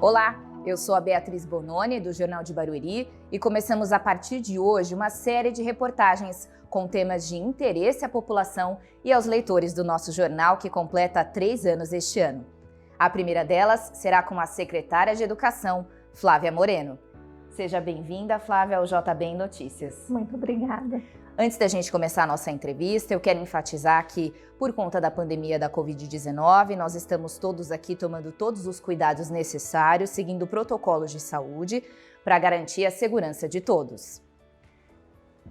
Olá, eu sou a Beatriz Bononi, do Jornal de Barueri, e começamos a partir de hoje uma série de reportagens com temas de interesse à população e aos leitores do nosso jornal, que completa 3 anos este ano. A primeira delas será com a secretária de Educação, Flávia Moreno. Seja bem-vinda, Flávia, ao JB em Notícias. Muito obrigada. Antes da gente começar a nossa entrevista, eu quero enfatizar que, por conta da pandemia da Covid-19, nós estamos todos aqui tomando todos os cuidados necessários, seguindo protocolos de saúde para garantir a segurança de todos.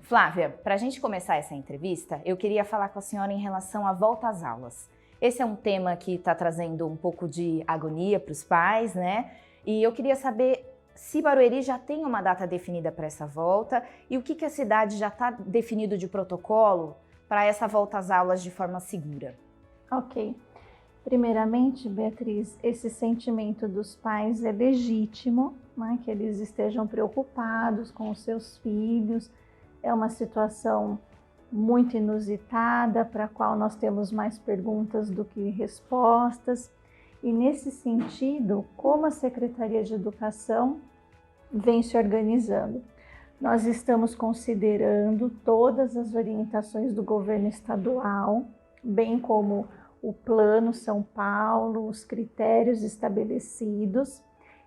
Flávia, para a gente começar essa entrevista, eu queria falar com a senhora em relação à volta às aulas. Esse é um tema que está trazendo um pouco de agonia para os pais, né? E eu queria saber se Barueri já tem uma data definida para essa volta e o que a cidade já está definido de protocolo para essa volta às aulas de forma segura. Ok. Primeiramente, Beatriz, esse sentimento dos pais é legítimo, né? Que eles estejam preocupados com os seus filhos. É uma situação muito inusitada, para a qual nós temos mais perguntas do que respostas. E nesse sentido, como a Secretaria de Educação vem se organizando? Nós estamos considerando todas as orientações do governo estadual, bem como o Plano São Paulo, os critérios estabelecidos.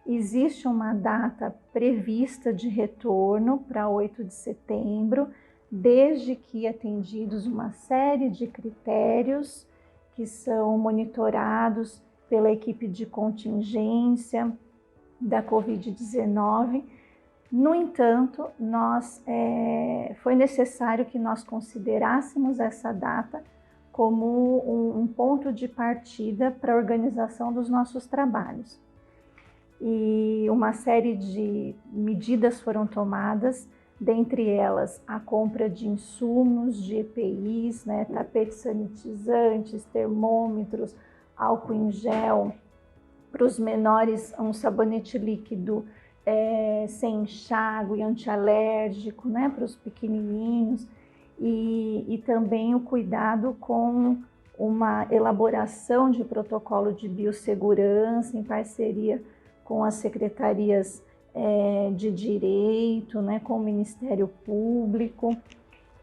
Existe uma data prevista de retorno para 8 de setembro, desde que atendidos uma série de critérios que são monitorados pela equipe de contingência da Covid-19. No entanto, foi necessário que nós considerássemos essa data como um ponto de partida para a organização dos nossos trabalhos. E uma série de medidas foram tomadas, dentre elas a compra de insumos, de EPIs, né, tapetes sanitizantes, termômetros, álcool em gel, para os menores um sabonete líquido sem enxágue, antialérgico, né, para os pequenininhos, e também o cuidado com uma elaboração de protocolo de biossegurança em parceria com as secretarias de direito, né, com o Ministério Público.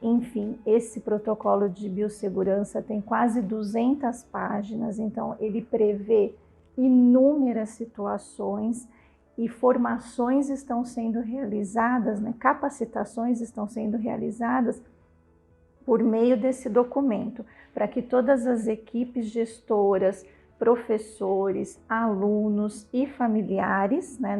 Enfim, esse protocolo de biossegurança tem quase 200 páginas, então ele prevê inúmeras situações e formações estão sendo realizadas, né, capacitações estão sendo realizadas por meio desse documento, para que todas as equipes gestoras, professores, alunos e familiares, né,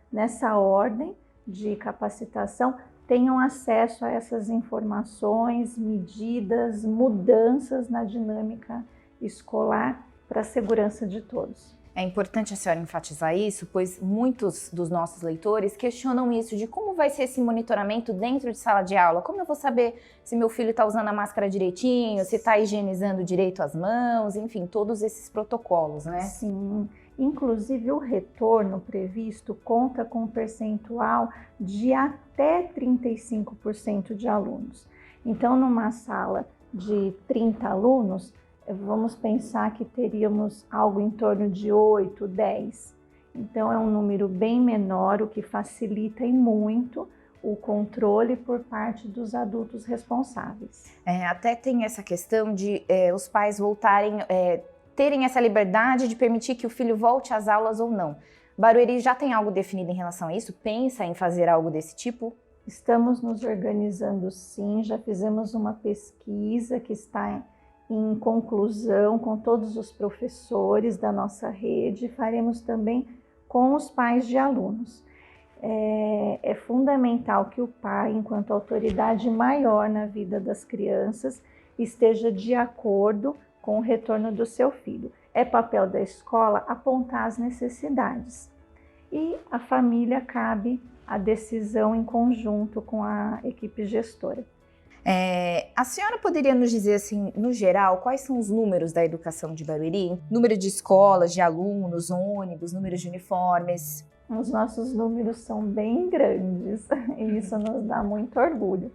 nessa ordem de capacitação, tenham acesso a essas informações, medidas, mudanças na dinâmica escolar para a segurança de todos. É importante a senhora enfatizar isso, pois muitos dos nossos leitores questionam isso, de como vai ser esse monitoramento dentro de sala de aula. Como eu vou saber se meu filho está usando a máscara direitinho, se está higienizando direito as mãos, enfim, todos esses protocolos, né? Sim. Inclusive, o retorno previsto conta com um percentual de até 35% de alunos. Então, numa sala de 30 alunos, vamos pensar que teríamos algo em torno de 8, 10. Então, é um número bem menor, o que facilita e muito o controle por parte dos adultos responsáveis. Até tem essa questão de os pais voltarem... terem essa liberdade de permitir que o filho volte às aulas ou não. Barueri já tem algo definido em relação a isso? Pensa em fazer algo desse tipo? Estamos nos organizando sim, já fizemos uma pesquisa que está em conclusão com todos os professores da nossa rede, faremos também com os pais de alunos. É fundamental que o pai, enquanto autoridade maior na vida das crianças, esteja de acordo com o retorno do seu filho. É papel da escola apontar as necessidades e a família cabe a decisão em conjunto com a equipe gestora. A senhora poderia nos dizer, assim, no geral, quais são os números da educação de Barueri? Número de escolas, de alunos, ônibus, número de uniformes? Os nossos números são bem grandes e isso nos dá muito orgulho.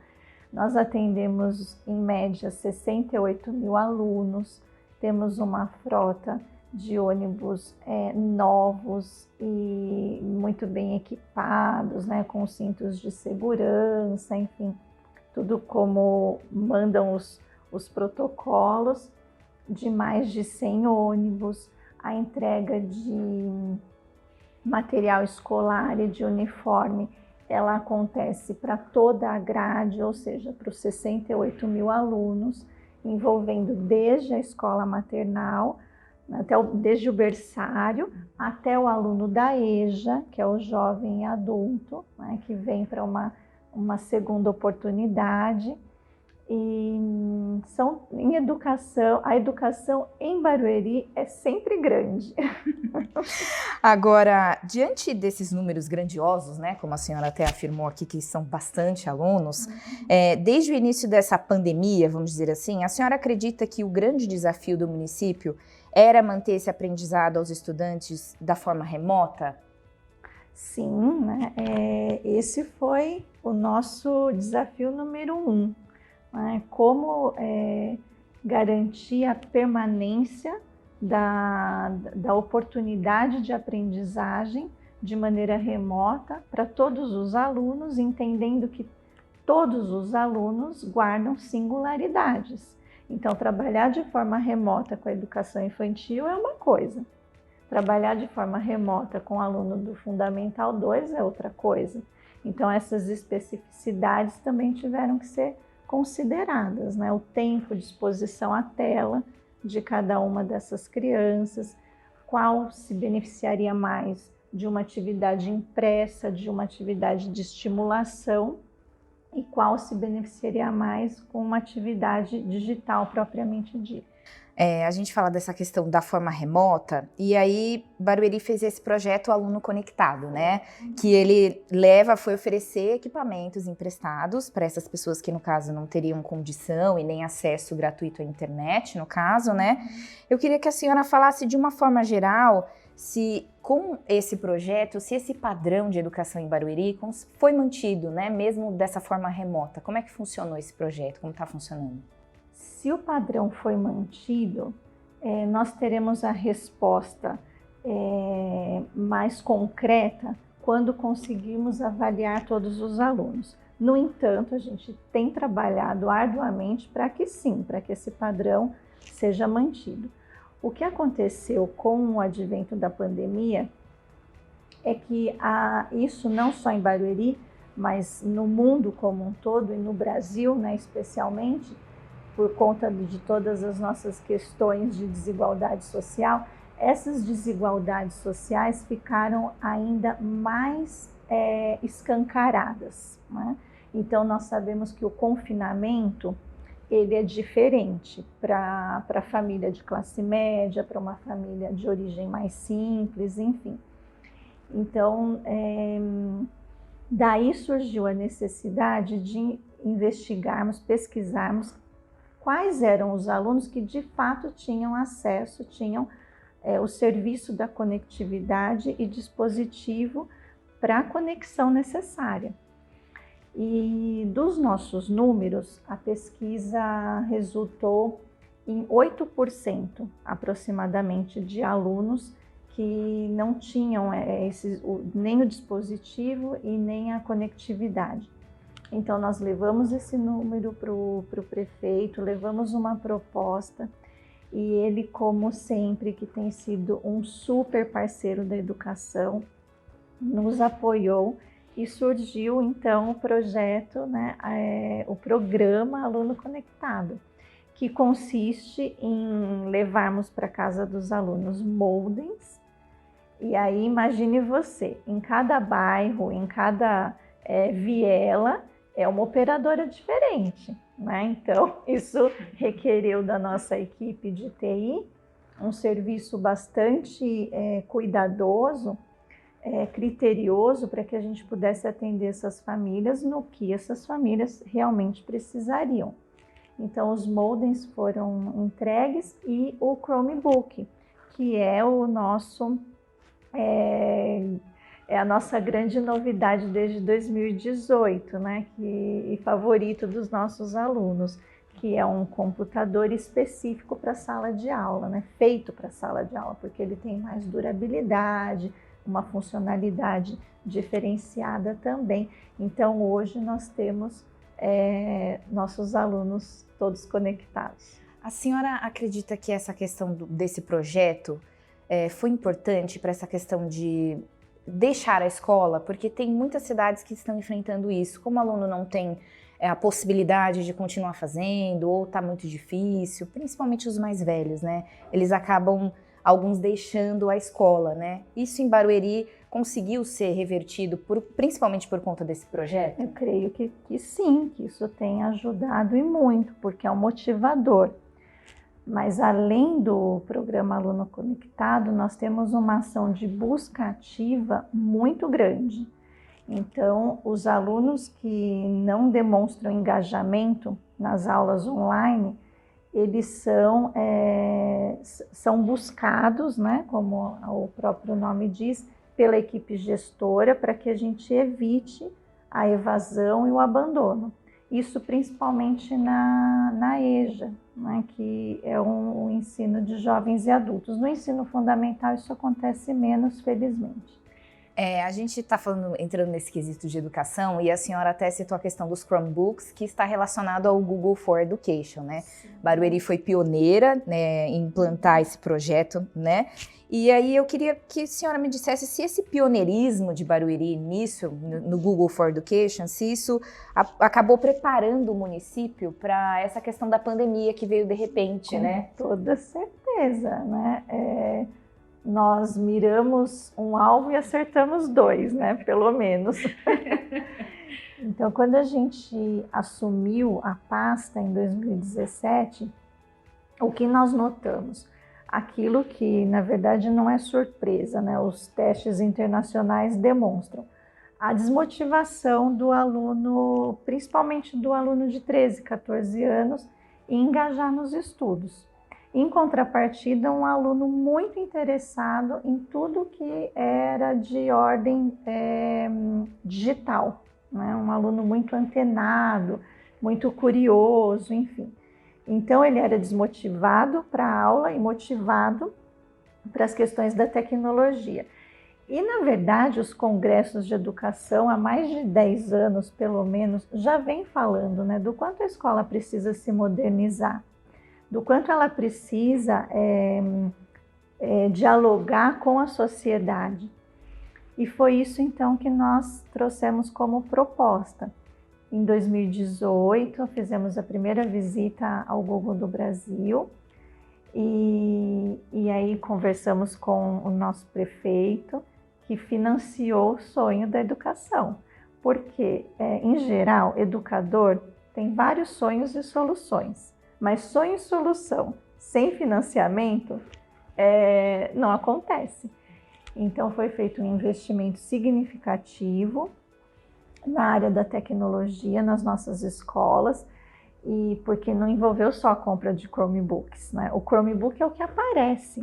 Nós atendemos, em média, 68 mil alunos, temos uma frota de ônibus novos e muito bem equipados, né, com cintos de segurança, enfim, tudo como mandam os protocolos, de mais de 100 ônibus, a entrega de material escolar e de uniforme, ela acontece para toda a grade, ou seja, para os 68 mil alunos, envolvendo desde a escola maternal, desde o berçário, até o aluno da EJA, que é o jovem adulto, né, que vem para uma segunda oportunidade. E em educação, a educação em Barueri é sempre grande. Agora, diante desses números grandiosos, né, como a senhora até afirmou aqui, que são bastante alunos, desde o início dessa pandemia, vamos dizer assim, a senhora acredita que o grande desafio do município era manter esse aprendizado aos estudantes da forma remota? Sim, né? Esse foi o nosso desafio número 1. Né? Como garantir a permanência da oportunidade de aprendizagem de maneira remota para todos os alunos, entendendo que todos os alunos guardam singularidades. Então, trabalhar de forma remota com a educação infantil é uma coisa. Trabalhar de forma remota com o aluno do Fundamental 2 é outra coisa. Então, essas especificidades também tiveram que ser consideradas, né? O tempo de exposição à tela de cada uma dessas crianças, qual se beneficiaria mais de uma atividade impressa, de uma atividade de estimulação, e qual se beneficiaria mais com uma atividade digital propriamente dita. A gente fala dessa questão da forma remota, e aí Barueri fez esse projeto Aluno Conectado, né? Que ele foi oferecer equipamentos emprestados para essas pessoas que, no caso, não teriam condição e nem acesso gratuito à internet, no caso, né? Eu queria que a senhora falasse de uma forma geral, se com esse projeto, se esse padrão de educação em Barueri foi mantido, né? Mesmo dessa forma remota. Como é que funcionou esse projeto? Como está funcionando? Se o padrão foi mantido, nós teremos a resposta mais concreta quando conseguirmos avaliar todos os alunos. No entanto, a gente tem trabalhado arduamente para que sim, para que esse padrão seja mantido. O que aconteceu com o advento da pandemia é que isso não só em Barueri, mas no mundo como um todo e no Brasil, né, especialmente, por conta de todas as nossas questões de desigualdade social, essas desigualdades sociais ficaram ainda mais escancaradas, né? Então, nós sabemos que o confinamento ele é diferente para a família de classe média, para uma família de origem mais simples, enfim. Então, daí surgiu a necessidade de investigarmos, pesquisarmos quais eram os alunos que de fato tinham acesso, tinham o serviço da conectividade e dispositivo para a conexão necessária. E dos nossos números, a pesquisa resultou em 8% aproximadamente de alunos que não tinham nem o dispositivo e nem a conectividade. Então, nós levamos esse número para o prefeito, levamos uma proposta e ele, como sempre, que tem sido um super parceiro da educação, nos apoiou e surgiu, então, o projeto, né, o programa Aluno Conectado, que consiste em levarmos para a casa dos alunos modems. E aí, imagine você, em cada bairro, em cada viela, é uma operadora diferente, né? Então, isso requereu da nossa equipe de TI um serviço bastante cuidadoso, criterioso, para que a gente pudesse atender essas famílias no que essas famílias realmente precisariam. Então, os modems foram entregues e o Chromebook, que é o nosso... É a nossa grande novidade desde 2018, né? E favorito dos nossos alunos, que é um computador específico para a sala de aula, né? Feito para a sala de aula, porque ele tem mais durabilidade, uma funcionalidade diferenciada também. Então, hoje nós temos nossos alunos todos conectados. A senhora acredita que essa questão desse projeto foi importante para essa questão de deixar a escola? Porque tem muitas cidades que estão enfrentando isso. Como o aluno não tem a possibilidade de continuar fazendo, ou está muito difícil, principalmente os mais velhos, né? Eles acabam, alguns, deixando a escola, né? Isso em Barueri conseguiu ser revertido, principalmente por conta desse projeto? Eu creio que sim, que isso tem ajudado e muito, porque é um motivador. Mas além do programa Aluno Conectado, nós temos uma ação de busca ativa muito grande. Então, os alunos que não demonstram engajamento nas aulas online, eles são buscados, né, como o próprio nome diz, pela equipe gestora, para que a gente evite a evasão e o abandono. Isso principalmente na EJA, né, que é um ensino de jovens e adultos. No ensino fundamental isso acontece menos, felizmente. A gente está entrando nesse quesito de educação, e a senhora até citou a questão dos Chromebooks, que está relacionado ao Google for Education, né? Sim. Barueri foi pioneira, né, em implantar esse projeto, né? E aí eu queria que a senhora me dissesse se esse pioneirismo de Barueri nisso, no Google for Education, se isso acabou preparando o município para essa questão da pandemia que veio de repente, né? Com toda certeza, né? Nós miramos um alvo e acertamos dois, né? Pelo menos. Então, quando a gente assumiu a pasta em 2017, o que nós notamos? Aquilo que, na verdade, não é surpresa, né? Os testes internacionais demonstram a desmotivação do aluno, principalmente do aluno de 13, 14 anos, em engajar nos estudos. Em contrapartida, um aluno muito interessado em tudo que era de ordem digital, né? Um aluno muito antenado, muito curioso, enfim. Então, ele era desmotivado para a aula e motivado para as questões da tecnologia. E, na verdade, os congressos de educação, há mais de 10 anos, pelo menos, já vem falando, né, do quanto a escola precisa se modernizar, do quanto ela precisa dialogar com a sociedade. E foi isso, então, que nós trouxemos como proposta. Em 2018, fizemos a primeira visita ao Google do Brasil e aí conversamos com o nosso prefeito, que financiou o sonho da educação. Porque, em geral, educador tem vários sonhos e soluções, mas sonho e solução sem financiamento não acontece. Então, foi feito um investimento significativo na área da tecnologia, nas nossas escolas, e porque não envolveu só a compra de Chromebooks, né? O Chromebook é o que aparece,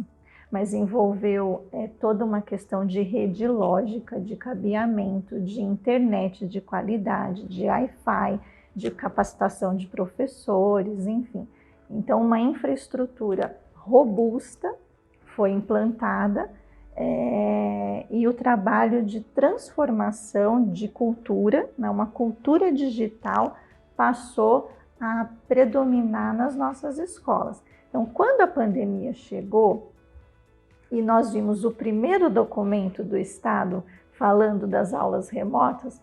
mas envolveu toda uma questão de rede lógica, de cabeamento, de internet de qualidade, de Wi-Fi, de capacitação de professores, enfim. Então, uma infraestrutura robusta foi implantada, e o trabalho de transformação de cultura, né, uma cultura digital, passou a predominar nas nossas escolas. Então, quando a pandemia chegou e nós vimos o primeiro documento do Estado falando das aulas remotas,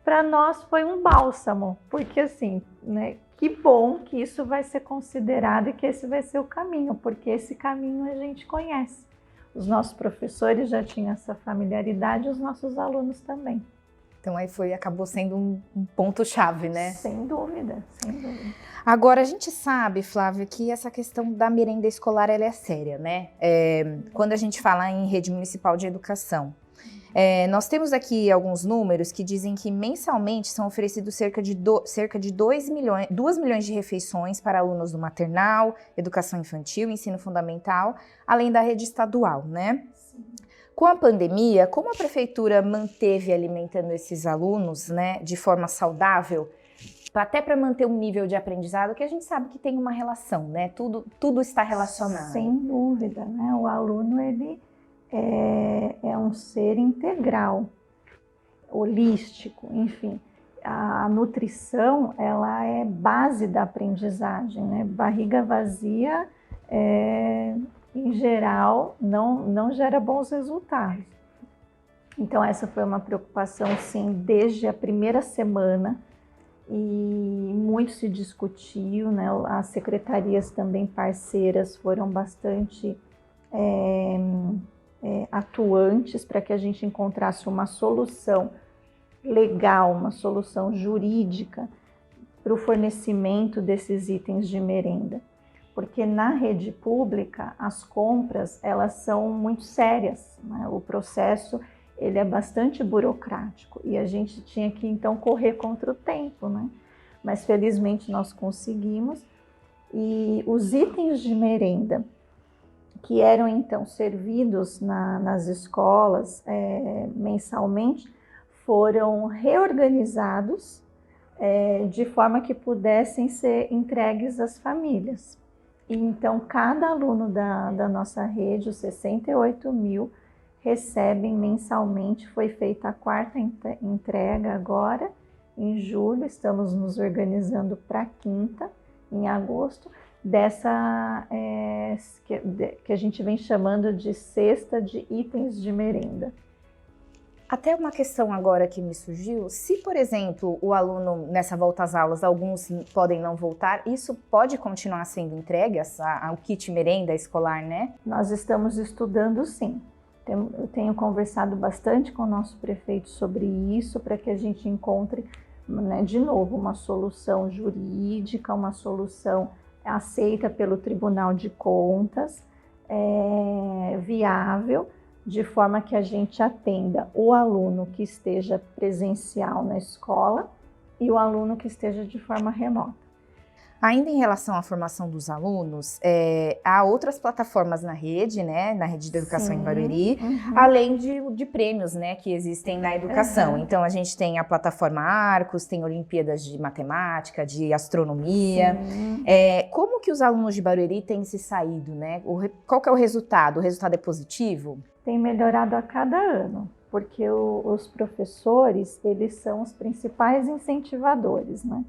para nós foi um bálsamo, porque assim, né, que bom que isso vai ser considerado e que esse vai ser o caminho, porque esse caminho a gente conhece. Os nossos professores já tinham essa familiaridade, os nossos alunos também. Então aí acabou sendo um ponto-chave, né? Sem dúvida, sem dúvida. Agora, a gente sabe, Flávia, que essa questão da merenda escolar ela é séria, né? Quando a gente fala em rede municipal de educação, nós temos aqui alguns números que dizem que mensalmente são oferecidos cerca de 2 milhões de refeições para alunos do maternal, educação infantil, ensino fundamental, além da rede estadual, né? Sim. Com a pandemia, como a prefeitura manteve alimentando esses alunos, né, de forma saudável, até para manter um nível de aprendizado que a gente sabe que tem uma relação, né? Tudo está relacionado. Sem dúvida, né? O aluno, ele é um ser integral, holístico, enfim. A nutrição, ela é base da aprendizagem, né? Barriga vazia, em geral, não gera bons resultados. Então, essa foi uma preocupação, sim, desde a primeira semana, e muito se discutiu, né? As secretarias também parceiras foram bastante atuantes para que a gente encontrasse uma solução legal, uma solução jurídica para o fornecimento desses itens de merenda. Porque na rede pública, as compras, elas são muito sérias, né? O processo, ele é bastante burocrático e a gente tinha que, então, correr contra o tempo, né? Mas, felizmente, nós conseguimos. E os itens de merenda que eram, então, servidos nas escolas mensalmente, foram reorganizados de forma que pudessem ser entregues às famílias. E, então, cada aluno da nossa rede, os 68 mil, recebem mensalmente. Foi feita a 4ª entrega agora, em julho. Estamos nos organizando para a 5ª, em agosto, dessa que a gente vem chamando de cesta de itens de merenda. Até uma questão agora que me surgiu, se, por exemplo, o aluno, nessa volta às aulas, alguns podem não voltar, isso pode continuar sendo entregue ao kit merenda escolar, né? Nós estamos estudando, sim. Eu tenho conversado bastante com o nosso prefeito sobre isso, para que a gente encontre, né, de novo, uma solução jurídica, uma solução aceita pelo Tribunal de Contas, viável, de forma que a gente atenda o aluno que esteja presencial na escola e o aluno que esteja de forma remota. Ainda em relação à formação dos alunos, há outras plataformas na rede, né, na rede de educação em Barueri, além de prêmios, né, que existem na educação. Então, a gente tem a plataforma Arcos, tem Olimpíadas de Matemática, de Astronomia. Como que os alunos de Barueri têm se saído, né? Qual que é o resultado? O resultado é positivo? Tem melhorado a cada ano, porque os professores, eles são os principais incentivadores, né?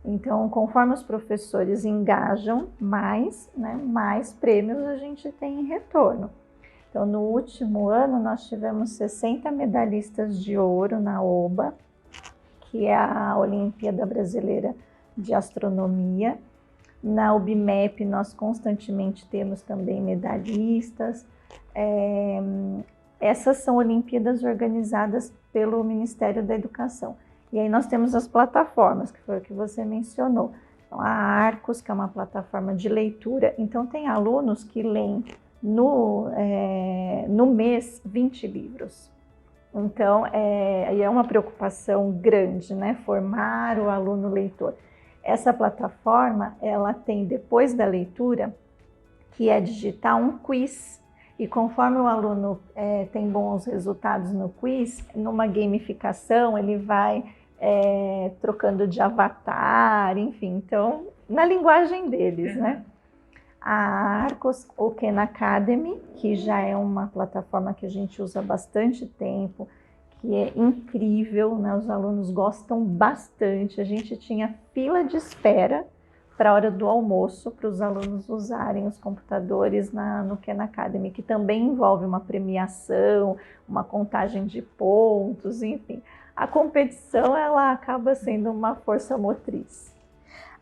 Então, conforme os professores engajam mais, né, mais prêmios a gente tem em retorno. Então, no último ano, nós tivemos 60 medalhistas de ouro na OBA, que é a Olimpíada Brasileira de Astronomia. Na UBMEP, nós constantemente temos também medalhistas. Essas são Olimpíadas organizadas pelo Ministério da Educação. E aí nós temos as plataformas, que foi o que você mencionou. Então, a Arcos, que é uma plataforma de leitura. Então, tem alunos que leem no mês 20 livros. Então, é uma preocupação grande, né? Formar o aluno leitor. Essa plataforma, ela tem, depois da leitura, que é digitar um quiz. E conforme o aluno tem bons resultados no quiz, numa gamificação, ele vai trocando de avatar, enfim, então, na linguagem deles, né? A Arcos, o Khan Academy, que já é uma plataforma que a gente usa há bastante tempo, que é incrível, né? Os alunos gostam bastante. A gente tinha fila de espera para a hora do almoço, para os alunos usarem os computadores no Khan Academy, que também envolve uma premiação, uma contagem de pontos, enfim. A competição, ela acaba sendo uma força motriz.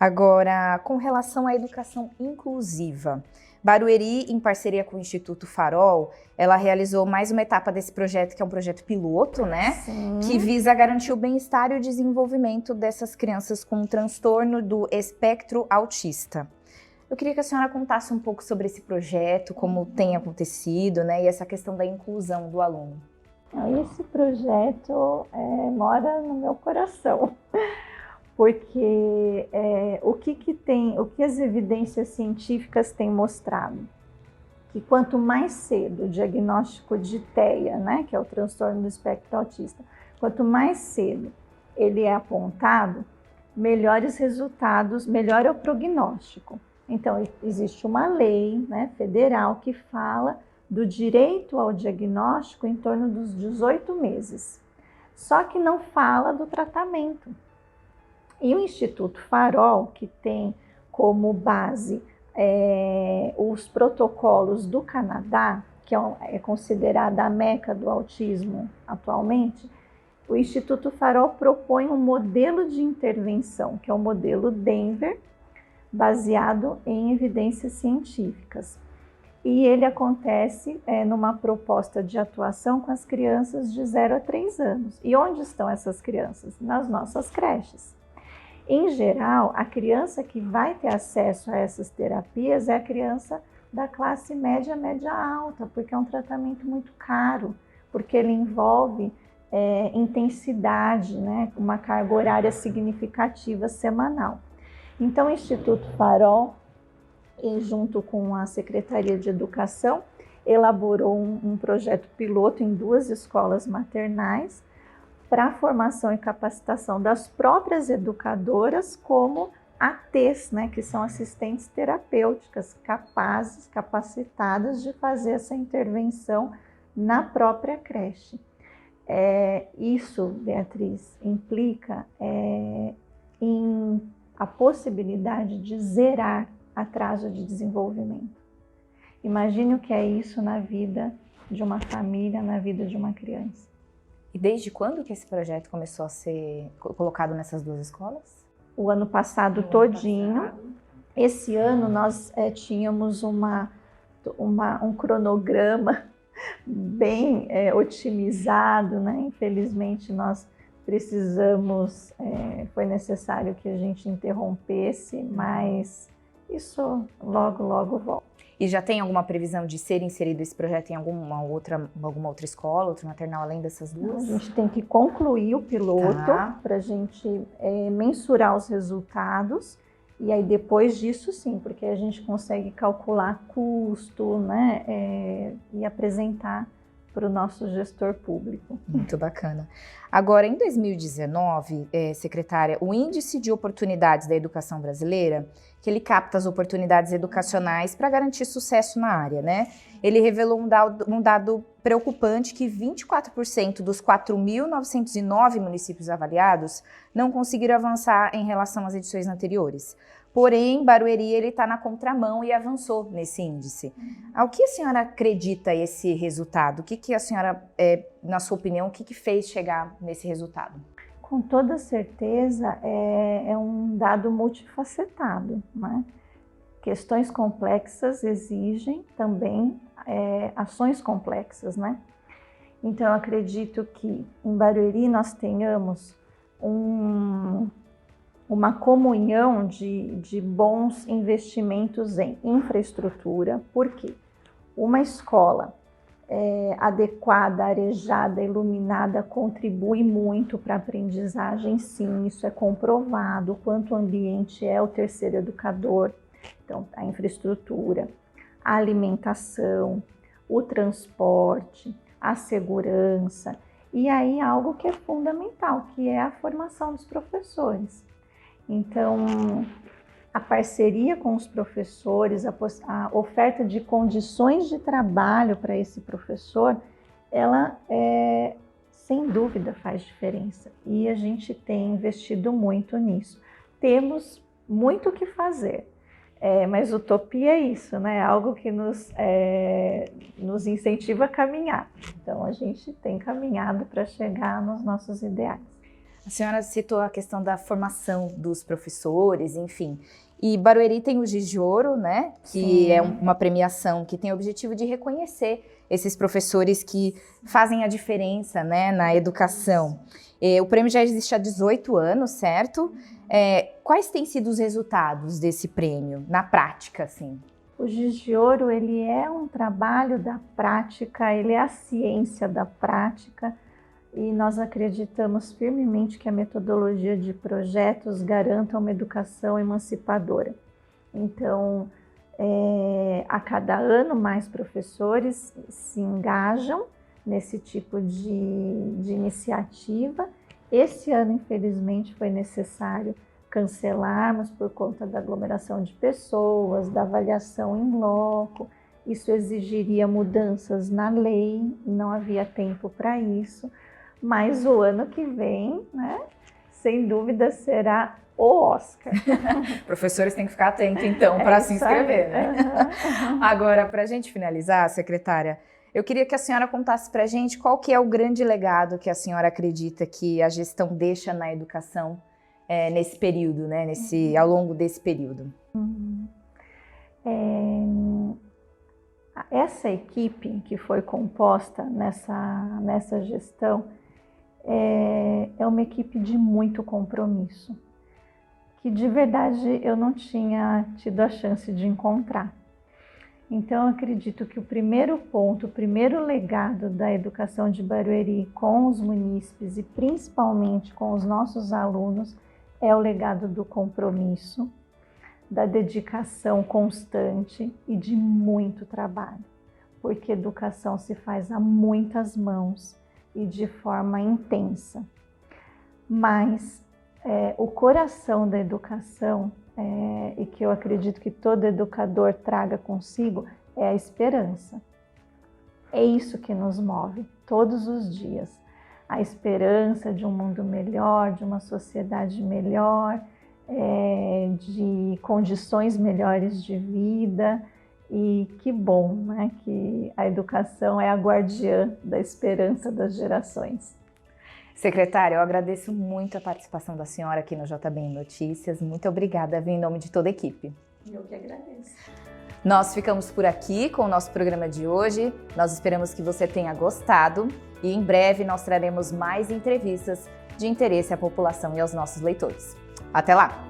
Agora, com relação à educação inclusiva, Barueri, em parceria com o Instituto Farol, ela realizou mais uma etapa desse projeto, que é um projeto piloto, né? Sim. Que visa garantir o bem-estar e o desenvolvimento dessas crianças com transtorno do espectro autista. Eu queria que a senhora contasse um pouco sobre esse projeto, como tem acontecido, né? E essa questão da inclusão do aluno. Esse projeto mora no meu coração. Porque o que as evidências científicas têm mostrado? Que quanto mais cedo o diagnóstico de TEA, né, que é o transtorno do espectro autista, quanto mais cedo ele é apontado, melhores resultados, melhor é o prognóstico. Então, existe uma lei, né, federal que fala do direito ao diagnóstico em torno dos 18 meses. Só que não fala do tratamento. E o Instituto Farol, que tem como base os protocolos do Canadá, que é considerada a meca do autismo atualmente, o Instituto Farol propõe um modelo de intervenção, que é o modelo Denver, baseado em evidências científicas. E ele acontece numa proposta de atuação com as crianças de 0 a 3 anos. E onde estão essas crianças? Nas nossas creches. Em geral, a criança que vai ter acesso a essas terapias é a criança da classe média, média alta, porque é um tratamento muito caro, porque ele envolve intensidade, né? Uma carga horária significativa semanal. Então, o Instituto Farol, junto com a Secretaria de Educação, elaborou um projeto piloto em 2 escolas maternais para a formação e capacitação das próprias educadoras como ATs, né, que são assistentes terapêuticas capacitadas de fazer essa intervenção na própria creche. Isso, Beatriz, implica em a possibilidade de zerar atraso de desenvolvimento. Imagine o que é isso na vida de uma família, na vida de uma criança. E desde quando que esse projeto começou a ser colocado nessas 2 escolas? O ano passado todinho. Esse ano nós tínhamos um cronograma bem otimizado, né? Infelizmente nós precisamos, foi necessário que a gente interrompesse, mas isso logo volta. E já tem alguma previsão de ser inserido esse projeto em alguma outra escola, outro maternal, além dessas 2? A gente tem que concluir o piloto para a gente mensurar os resultados. E aí depois disso sim, porque a gente consegue calcular custo, né, e apresentar para o nosso gestor público. Muito bacana. Agora, em 2019, secretária, o Índice de Oportunidades da Educação Brasileira, que ele capta as oportunidades educacionais para garantir sucesso na área, né? Ele revelou um dado preocupante que 24% dos 4.909 municípios avaliados não conseguiram avançar em relação às edições anteriores. Porém, Barueri está na contramão e avançou nesse índice. Ao que a senhora acredita esse resultado? O que a senhora, na sua opinião, o que fez chegar nesse resultado? Com toda certeza, é um dado multifacetado, né? Questões complexas exigem também ações complexas, né? Então, eu acredito que em Barueri nós tenhamos uma comunhão de bons investimentos em infraestrutura, porque uma escola adequada, arejada, iluminada, contribui muito para a aprendizagem, sim, isso é comprovado, o quanto o ambiente é o terceiro educador. Então, a infraestrutura, a alimentação, o transporte, a segurança, e aí algo que é fundamental, que é a formação dos professores. Então, a parceria com os professores, a oferta de condições de trabalho para esse professor, ela sem dúvida faz diferença. E a gente tem investido muito nisso. Temos muito o que fazer, mas utopia é isso, né? Algo que nos incentiva a caminhar. Então, a gente tem caminhado para chegar nos nossos ideais. A senhora citou a questão da formação dos professores, enfim. E Barueri tem o Giz de Ouro, né? Que Sim. É uma premiação que tem o objetivo de reconhecer esses professores que fazem a diferença, né, na educação. O prêmio já existe há 18 anos, certo? Quais têm sido os resultados desse prêmio, na prática, assim? O Giz de Ouro, ele é um trabalho da prática, ele é a ciência da prática, e nós acreditamos firmemente que a metodologia de projetos garanta uma educação emancipadora. Então, a cada ano mais professores se engajam nesse tipo de iniciativa. Esse ano, infelizmente, foi necessário cancelarmos por conta da aglomeração de pessoas, da avaliação em loco. Isso exigiria mudanças na lei, não havia tempo para isso, mas o ano que vem, né, sem dúvida será o Oscar. Professores têm que ficar atentos, então, para se inscrever, né? Agora, para a gente finalizar, secretária, eu queria que a senhora contasse para a gente qual que é o grande legado que a senhora acredita que a gestão deixa na educação nesse período, né? Ao longo desse período. Essa equipe que foi composta nessa gestão é uma equipe de muito compromisso, que de verdade eu não tinha tido a chance de encontrar. Então, eu acredito que o primeiro ponto, o primeiro legado da educação de Barueri com os munícipes e principalmente com os nossos alunos é o legado do compromisso, da dedicação constante e de muito trabalho, porque educação se faz a muitas mãos e de forma intensa. Mas o coração da educação, e que eu acredito que todo educador traga consigo, é a esperança. É isso que nos move todos os dias. A esperança de um mundo melhor, de uma sociedade melhor, de condições melhores de vida. E que bom, né, que a educação é a guardiã da esperança das gerações. Secretária, eu agradeço muito a participação da senhora aqui no JBN Notícias. Muito obrigada, em nome de toda a equipe. Eu que agradeço. Nós ficamos por aqui com o nosso programa de hoje. Nós esperamos que você tenha gostado e em breve nós traremos mais entrevistas de interesse à população e aos nossos leitores. Até lá!